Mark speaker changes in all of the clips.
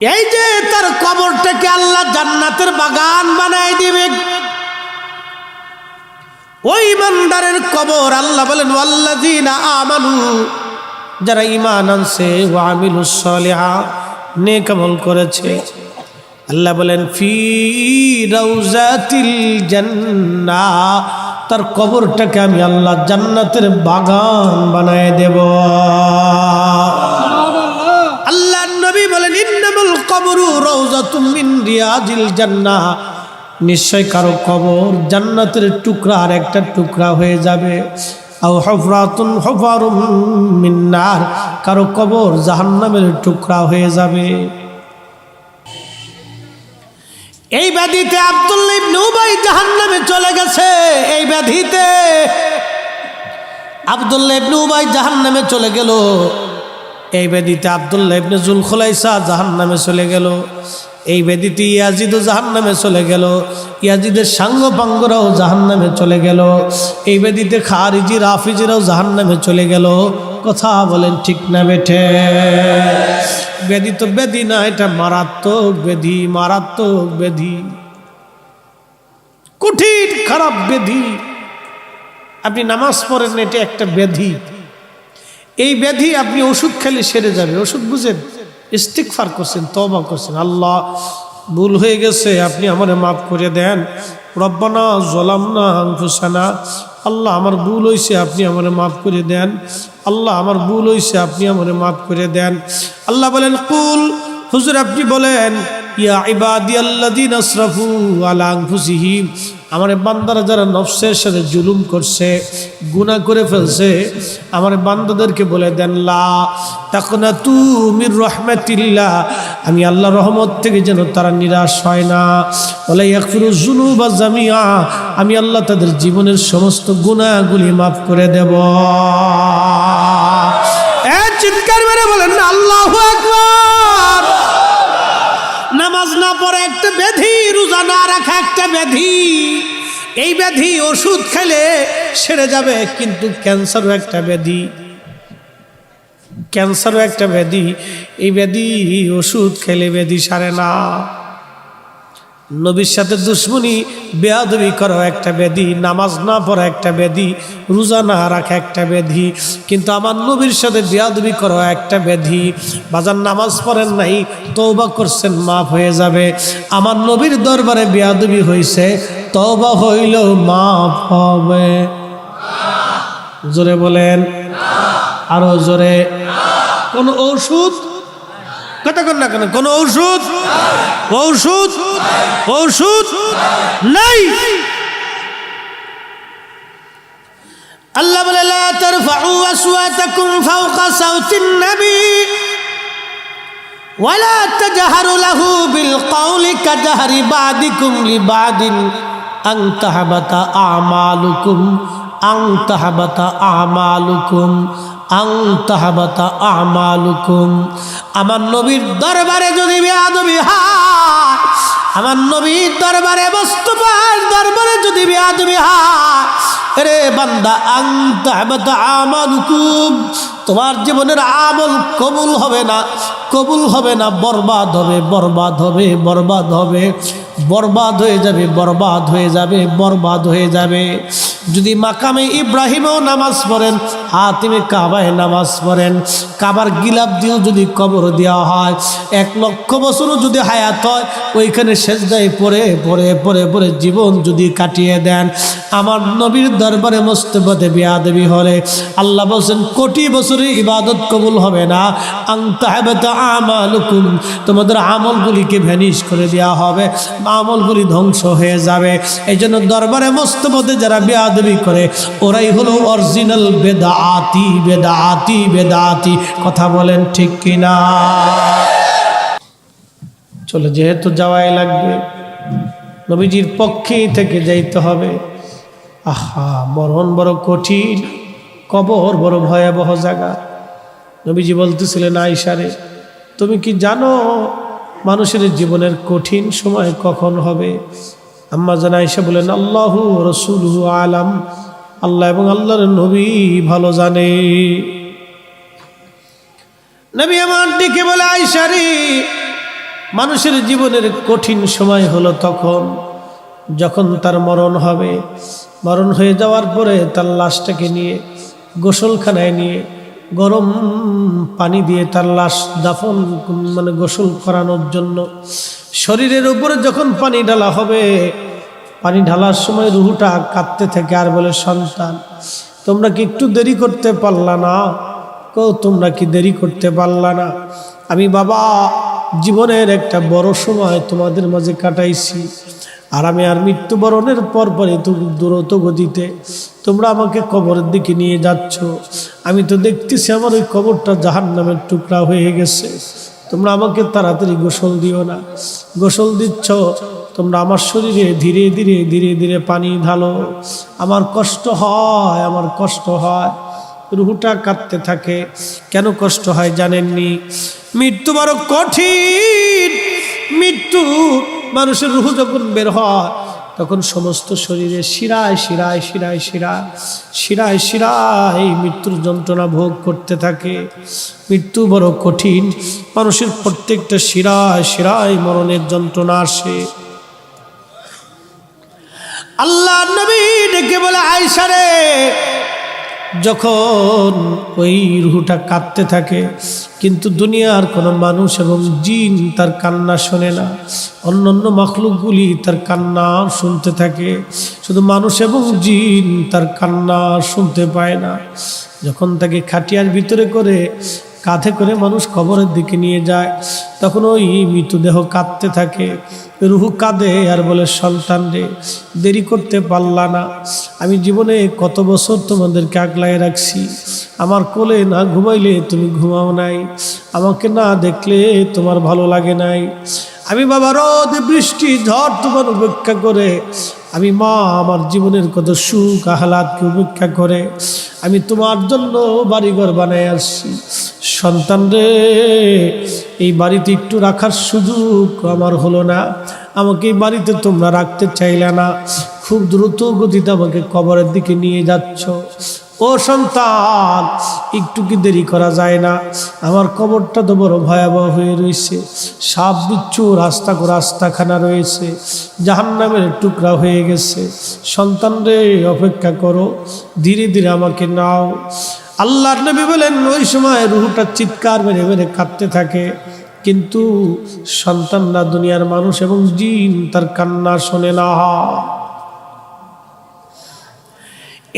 Speaker 1: এই যে তার কবরটাকে আল্লাহ জান্নাতের বাগান বানায় দিবে। ওই ইমানদারের কবর আল্লাহ বলেন ওয়াল্লাযীনা আমানু, যারা ঈমান আনছে, ওয়া আমিলুস সালিহাত, নেক আমল করেছে, আল্লাহ বলেন ফি রাউজাতিল জান্নাহ, তার কবরটাকে আমি আল্লাহ জান্নাতের বাগান বানায় দেব। আল্লাহ নবী বলেন ইন্নামাল কবরু রাউজাতুম মিন রিয়াজিল জান্নাহ, নিশ্চয় কারো কবর জান্নাতের টুকরার একটা টুকরা হয়ে যাবে। আও হুফরাতুন হুফারুম মিন নার, কারো কবর জাহান্নামের টুকরা হয়ে যাবে। এই ব্যাধিতে আব্দুল্লাহ ইবনে উবাই জাহান্নামে চলে গেছে। এই ব্যাধিতে আব্দুল্লাহ ইবনে উবাই জাহান্নামে চলে গেল। এই ব্যাধিতে আব্দুল্লাহ ইবনে যুলখুলাইসা জাহান্নামে চলে গেল। এই ব্যাধিতে ইয়াজিদও জাহান্নামে চলে গেল। ইয়াজিদের সাঙ্গপাঙ্গরাও জাহান্নামে চলে গেল। এই ব্যাধিতে খারিজি রাফিজিরাও জাহান্নামে চলে গেল। কথা বলেন ঠিক না বেঠে? ব্যাধি তো ব্যাধি না, এটা মারাত্মক ব্যাধি, মারাত্মক ব্যাধি, কঠিন খারাপ ব্যাধি। আপনি নামাজ পড়েন, এটা একটা ব্যাধি। এই ব্যাধি আপনি ওষুধ খেলে সেরে যাবে। ওষুধ বুঝেন, ইস্তিগফার করছেন, তওবা করছেন, আল্লাহ ভুল হয়ে গেছে, আপনি আমারে মাফ করে দেন। রব্বানা যালামনা আনফুসানা, আল্লাহ আমার ভুল হয়েছে, আপনি আমারে মাফ করে দেন। আল্লাহ আমার ভুল হয়েছে, আপনি আমারে মাফ করে দেন। আল্লাহ বলেন কুল, হুজুর আপনি বলেন ইয়া ইবাদিয়াল্লাযীনা আসরাফু আলা আনফুসিহিম, আমার বান্দারা যারা নফসের সাথে জুলুম করছে, গুনাহ করে ফেলছে, আমার বান্দাদেরকে বলে দেন লা তাকনাতু মির রাহমাতিল্লাহ, আমি আল্লাহর রহমত থেকে যেন তারা নিরাশ হয় না। ওয়ালা ইয়াগফিরুয যুনুবা জামিআ, আমি আল্লাহ তাদের জীবনের সমস্ত গুনাহগুলি মাফ করে দেব। চিৎকার মেরে বলেন না আল্লাহু আকবার। নামাজ না পড়ে একটা ব্যাধি, রোজা না রাখা একটা ব্যাধি। এই ব্যাধি ওষুধ খেলে সেরে যাবে, কিন্তু ক্যান্সারও একটা ব্যাধি, ক্যান্সারও একটা ব্যাধি। এই ব্যাধি ওষুধ খেলে ব্যাধি সারে না। নবীর সাথে দুশ্মনী বেয়াদবি করা একটা ব্যাধি, নামাজ না পড়া একটা ব্যাধি, রোজা না রাখা একটা ব্যাধি, কিন্তু আমার নবীর সাথে বেয়াদবি করা একটা ব্যাধি। বাজার নামাজ পড়েন নাই, তওবা করছেন, মাফ হয়ে যাবে। আমার নবীর দরবারে বেয়াদবি হয়েছে, তওবা হইলেও মাফ হবে। জোরে বলেন, আরো জোরে। কোন ঔষধ কথা কন না কেন? কোন ঔষধ, ঔষধ, ঔষধ নাই। আল্লাহ বলে লা তারফাউ আসওয়াতাকুম ফাওকা সাওতিন নবী ওয়ালা তাজহারু লাহু বিল কওলি কাজহরি বাদিকুম লিবাদিন আন তাহবাতা আমালুকুম, আন তাহবাতা আমালুকুম, আন তাহবাতা আমালুকুম। আমার নবীর দরবারে যদি বেয়াদবি হয়, আমার নবীর দরবারে মুস্তাফার দরবারে যদি বেয়াদবি হয়, রে বান্দা আন তাহবাতা আমালুকুম, তোমার জীবনের আমল কবুল হবে না, কবুল হবে না, বরবাদ হবে, বরবাদ হবে, বরবাদ হবে, বরবাদ হয়ে যাবে, বরবাদ হয়ে যাবে, বরবাদ হয়ে যাবে। যদি মাকামে ইব্রাহিমেও নামাজ পড়েন, হাতিমে কাবায় নামাজ পড়েন, কাবার গিলাপ দিয়েও যদি কবর দেওয়া হয়, 1,00,000 বছরও যদি হায়াত হয়, ওইখানে সেজদায় পড়ে পড়ে পড়ে পড়ে জীবন যদি কাটিয়ে দেন, আমার নবীর দরবারে মুস্তাফাতে বেয়াদবি হলে আল্লাহ বলছেন কোটি বছরের ইবাদত কবুল হবে না। আন তাহবাতা আমালুকুম, তোমাদের আমলগুলিকে ভ্যানিশ করে দেওয়া হবে, আমলগুলি ধ্বংস হয়ে যাবে। এই জন্য দরবারে মুস্তাফাতে যারা বেয়াদবি করে, ওরাই হলো অরিজিনাল বেদাতি, বেদাতি, বেদাতি। কথা বলেন ঠিক কিনা? চলে যেহেতু যাওয়াই লাগবে, নবীজির পক্ষেই থেকে যাইতে হবে। আহা, মরণ বড় কঠিন, কবর বড় ভয়াবহ জায়গা। নবীজি বলতেছিলেন আয়েশারে, তুমি কি জানো মানুষের জীবনের কঠিন সময় কখন হবে? আম্মা জান আয়েশা বলেন আল্লাহু রাসূলুহু আলাম, আল্লাহ এবং আল্লাহর নবী ভালো জানে। নবী আমার ডেকে বলে আয়েশা রে, মানুষের জীবনের কঠিন সময় হলো তখন যখন তার মরণ হবে। মরণ হয়ে যাওয়ার পরে তার লাশটাকে নিয়ে গোসলখানায় নিয়ে গরম পানি দিয়ে তার লাশ দাফন গোসল করানোর জন্য শরীরের উপরে যখন পানি ঢালা হবে, পানি ঢালার সময় রুহুটা কাঁদতে থাকে আর বলে, সন্তান তোমরা কি একটু দেরি করতে পারলা না? তোমরা কি দেরি করতে পারলা না? আমি বাবা জীবনের একটা বড় সময় তোমাদের মাঝে কাটাইছি, আর আমি আর মৃত্যুবরণের পরপরই দ্রুত গতিতে তোমরা আমাকে কবরের দিকে নিয়ে যাচ্ছ। আমি তো দেখতেছি আমার ওই কবরটা জাহান্নামের টুকরা হয়ে গেছে। তোমরা আমাকে তাড়াতাড়ি গোসল দিও না। গোসল দিচ্ছ তোমরা আমার শরীরে ধীরে ধীরে ধীরে ধীরে পানি ঢালো। আমার কষ্ট হয়, আমার কষ্ট হয়। রুহুটা কাঁদতে থাকে। কেন কষ্ট হয় জানেননি? মৃত্যু বড় কঠিন। মৃত্যু মানুষের রুহু যখন বের হয় তখন সমস্ত শরীরে শিরায় শিরায় শিরায় শিরায় শিরায় শিরায় মৃত্যুর যন্ত্রণা ভোগ করতে থাকে। মৃত্যু বড় কঠিন। মানুষের প্রত্যেকটা শিরায় শিরায় মরণের যন্ত্রণা আসে। আল্লাহ নবী ডেকে বলে, আয়েশা রে, যখন ওই রুহুটা কাঁদতে থাকে কিন্তু দুনিয়ার কোনো মানুষ এবং জিন তার কান্না শোনে না, অন্যান্য মাখলুকগুলি তার কান্না শুনতে থাকে, শুধু মানুষ এবং জিন তার কান্না শুনতে পায় না। যখন তাকে খাটিয়ার ভিতরে করে কাঁধে করে মানুষ কবরের দিকে নিয়ে যায় তখন ওই মৃতদেহ কাঁদতে থাকে। রুহু কাঁদে আর বলে, সন্তান রে, দেরি করতে পারলা না। আমি জীবনে কত বছর তোমাদেরকে আগলায় রাখছি। আমার কোলে না ঘুমাইলে তুমি ঘুমাও নাই, আমাকে না দেখলে তোমার ভালো লাগে নাই। আমি বাবা রোদ বৃষ্টি ঝড় তোমার উপেক্ষা করে, আমি মা আমার জীবনের কত সুখ আহ্লাদকে উপেক্ষা করে আমি তোমার জন্য বাড়িঘর বানায় আসছি। সন্তান রে, এই বাড়িতে একটু রাখার সুযোগ আমার হলো না। আমাকে এই বাড়িতে তোমরা রাখতে চাইলে না, খুব দ্রুত গতিতে আমাকে কবরের দিকে নিয়ে যাচ্ছ। ও সন্তান, একটু কি দেরি করা যায় না? আমার কবরটা তো বড় ভয়াবহ হয়ে রয়েছে। সাপ বিচ্ছু রাস্তাখানা রয়েছে, জাহান্নামের টুকরা হয়ে গেছে। সন্তান রে, অপেক্ষা করো, ধীরে ধীরে আমাকে নাও। আল্লাহর নবী বলেন, ওই সময় রুহুটা চিৎকার মেরে মেরে কাঁদতে থাকে, কিন্তু সন্তানরা দুনিয়ার মানুষ এবং জিন তার কান্না শোনে না।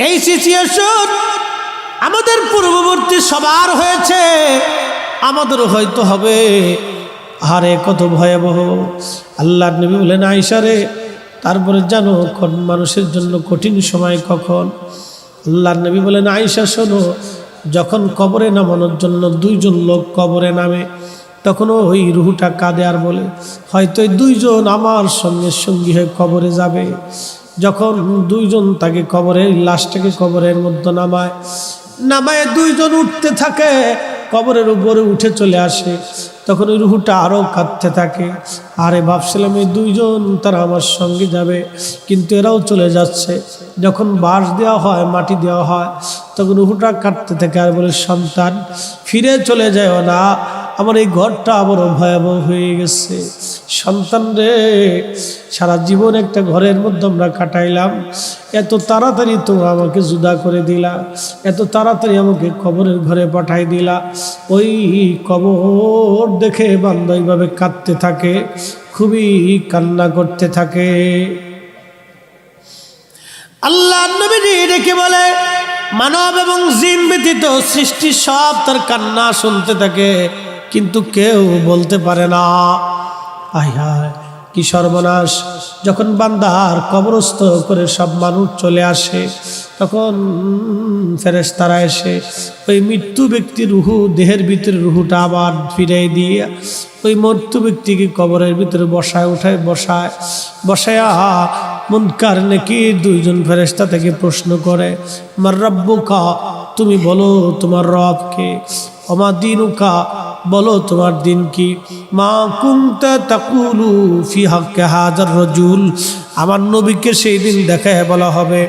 Speaker 1: এই সিচুয়েশন আমাদের পূর্ববর্তী সবার হয়েছে, আমাদেরও হয়তো হবে। আরে কত ভয়াবহ! আল্লাহর নবী বলেন, আয়েশা রে, তারপরে জানো মানুষের জন্য কঠিন সময় কখন? আল্লাহর নবী বলেন, আয়েশা শোনো, যখন কবরে নামানোর জন্য দুইজন লোক কবরে নামে তখন ওই রুহুটা কাঁদে আর বলে, হয়তো এই দুইজন আমার সঙ্গে সঙ্গী হয়ে কবরে যাবে। যখন দুইজন তাকে কবরের লাশটাকে কবরের মধ্যে নামায় দুইজন উঠতে থাকে, কবরের উপরে উঠে চলে আসে, তখন ওই রুহুটা আরও কাঁদতে থাকে। আরে ভাবছিলাম এই দুইজন তারা আমার সঙ্গে যাবে, কিন্তু এরাও চলে যাচ্ছে। যখন বাঁশ দেওয়া হয়, মাটি দেওয়া হয়, তখন রুহুটা কাঁদতে থাকে আর বলে, সন্তান ফিরে চলে যায় না, আমার এই ঘরটা বড় ভয়াবহ হয়ে গেছে। সন্তান রে, সারা জীবন একটা ঘরের মধ্যে আমরা কাটাইলাম, এত তাড়াতাড়ি তোমরা আমাকে জুদা করে দিলা, এত তাড়াতাড়ি আমাকে কবরের ঘরে পাঠাই দিলা। ওই কবর দেখে বান্দা এইভাবে কাঁদতে থাকে, খুবই কান্না করতে থাকে। আল্লাহ নবী ডেকে বলে, মানব এবং জিন ব্যতীত সৃষ্টি সব তার কান্না শুনতে থাকে, কিন্তু কেউ বলতে পারে না। আয় হায়, কি সর্বনাশ! যখন বান্দার কবরস্থ করে সব মানুষ চলে আসে, তখন ফেরেশতারা এসে ওই মৃত্যু ব্যক্তির রুহু, দেহের ভিতরে রুহুটা আবার ফিরিয়ে দিয়ে ওই মৃত্যু ব্যক্তিকে কবরের ভিতরে বসায়া মুনকার নাকির দুইজন ফেরেশতা থেকে প্রশ্ন করে, মার রাব্বুকা, তুমি বলো তোমার রবকে, ওমা দিনুকা, বলো তোমার দিন কি, মা কুনতা তাকুলু ফি হাক্কি হাযার রাজুল, আমার নবীকে সেই দিন দেখায় বলা হবে,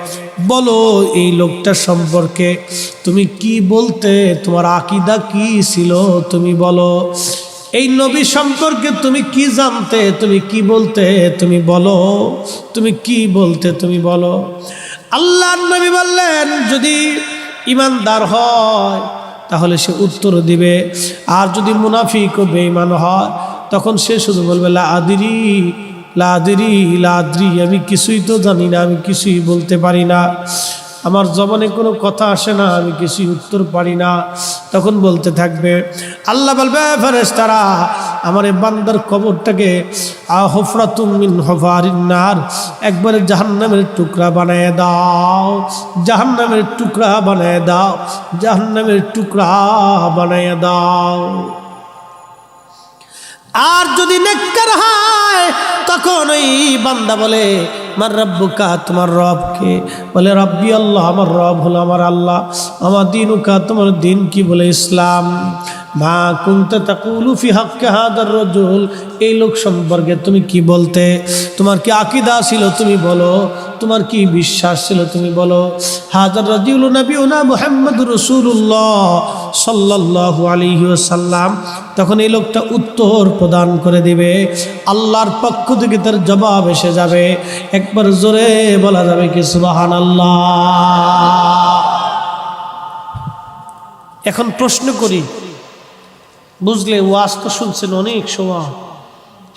Speaker 1: বলো এই লোকটা সম্পর্কে তুমি কি বলতে, তোমার আকীদা কি ছিল তুমি বলো। এই নবী সম্পর্কে তুমি কি জানতে, তুমি কি বলতে, তুমি বলো, তুমি কি বলতে, তুমি বলো। আল্লাহর নবী বললেন, যদি ঈমানদার হয় তাহলে সে উত্তর দিবে, আর যদি মুনাফিক ও বেঈমান হয় তখন সে শুধু বলবে লা আদরি লা আদরি লা আদরি, আমি কিছুই তো জানি না, আমি কিছুই বলতে পারি না, আমার জবানে কোনো কথা আসে না, আমি কিছুই উত্তর পারি না। তখন বলতে থাকবে, আল্লাহ বলবে, ফেরেশতারা আমার এই বান্দার কবরটাকে হুফরাতুম মিন হুফারিন নার, একবারে জাহান্নামের টুকরা বানায় দাও, জাহান্নামের টুকরা বানায় দাও, জাহান্নামের টুকরা বানায় দাও। আর যদি নেককার হয় তখন ওই বান্দা বলে, মার রব্বুকা, তোমার রবকে? বলে রব্বি আল্লাহ, আমার রব হলো আমার আল্লাহ। আমার দিনুকা, তোমার দিন কি? বলে ইসলাম। মা কুনতা তাকুলু ফি হাক্কি হাদার রাজুল, এই লোক সম্পর্কে তুমি কি বলতে, তোমার কি আকীদা ছিল তুমি বলো, তোমার কি বিশ্বাস ছিল তুমি বলো। হাদার রাজুল নবিয়ুনা মুহাম্মদুর রাসূলুল্লাহ সাল্লাল্লাহু আলাইহি ওয়াসাল্লাম। তখন এই লোকটা উত্তর প্রদান করে দিবে, আল্লাহর পক্ষ থেকে তার জবাব এসে যাবে। একবার জোরে বলা যাবে কি সুবহানাল্লাহ। এখন প্রশ্ন করি, বুঝলে ওয়াজ তো শুনছেন অনেক সময়,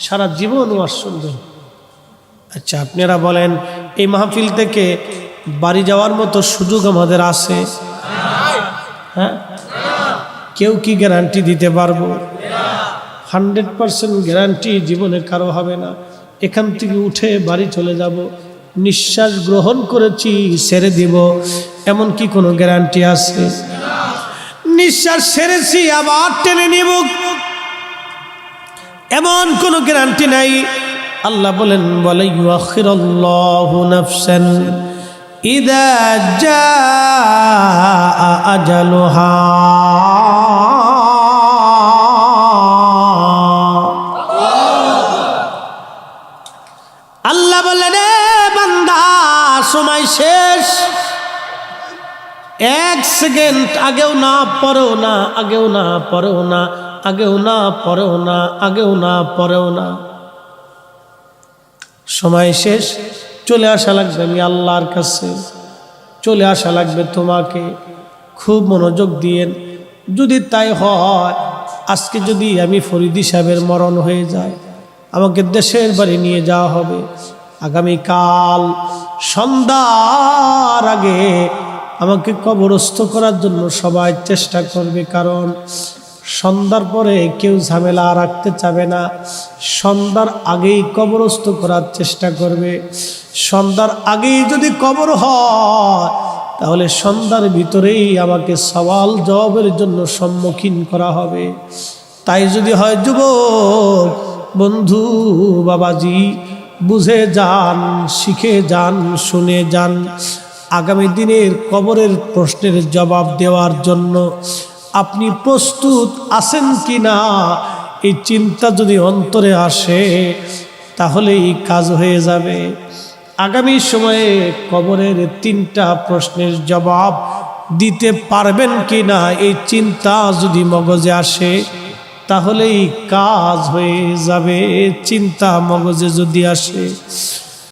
Speaker 1: সারা জীবন ওয়াজ শুনবেন। আচ্ছা আপনারা বলেন, এই মাহফিল থেকে বাড়ি যাওয়ার মতো সুযোগ আমাদের আছে? হ্যাঁ, কেউ কি গ্যারান্টি দিতে পারবো? 100% গ্যারান্টি জীবনে কারো হবে না। এখান থেকে উঠে বাড়ি চলে যাব, নিঃশ্বাস গ্রহণ করেছি ছেড়ে দিব, এমন কি কোনো গ্যারান্টি আছে? নিঃশ্বাস ছেড়েছি আবার টেনে নিব, এমন কোনো গ্যারান্টি নাই। আল্লাহ বলেন, বলে ইউআখিরুল্লাহু নাফসান ইযা জাআ আজালুহা। আল্লাহ বলেন, রে বান্দা, সময় শেষ। 1 সেকেন্ড আগেও না পরেও না, আগেও না পরেও না, আগেও না পরেও না, আগেও না পরেও না, সময় শেষ। চলে আসা লাগবে আমি আল্লাহর কাছে, চলে আসা লাগবে তোমাকে। খুব মনোযোগ দিয়েন। যদি তাই হয়, আজকে যদি আমি ফরিদি সাহেবের মরণ হয়ে যায়, আমাকে দেশের বাড়ি নিয়ে যাওয়া হবে, আগামীকাল সন্ধ্যার আগে আমাকে কবরস্থ করার জন্য সবাই চেষ্টা করবে, কারণ সন্ধ্যার পরে কেউ ঝামেলা রাখতে চাবে না। সন্ধ্যার আগেই কবরস্থ করার চেষ্টা করবে। সন্ধ্যার আগেই যদি কবর হয়, তাহলে সন্ধ্যার ভিতরেই আমাকে সওয়াল জবাবের জন্য সম্মুখীন করা হবে। তাই যদি হয় যুবক বন্ধু, বাবাজি, বুঝে যান, শিখে যান, শুনে যান, আগামী দিনের কবরের প্রশ্নের জবাব দেওয়ার জন্য আপনি প্রস্তুত আছেন কি না, এই চিন্তা যদি অন্তরে আসে তাহলে এই কাজ হয়ে যাবে। আগামী সময়ে কবরের 3টা প্রশ্নের জবাব দিতে পারবেন কি না, এই চিন্তা যদি মগজে আসে তাহলেই কাজ হয়ে যাবে। চিন্তা মগজে যদি আসে,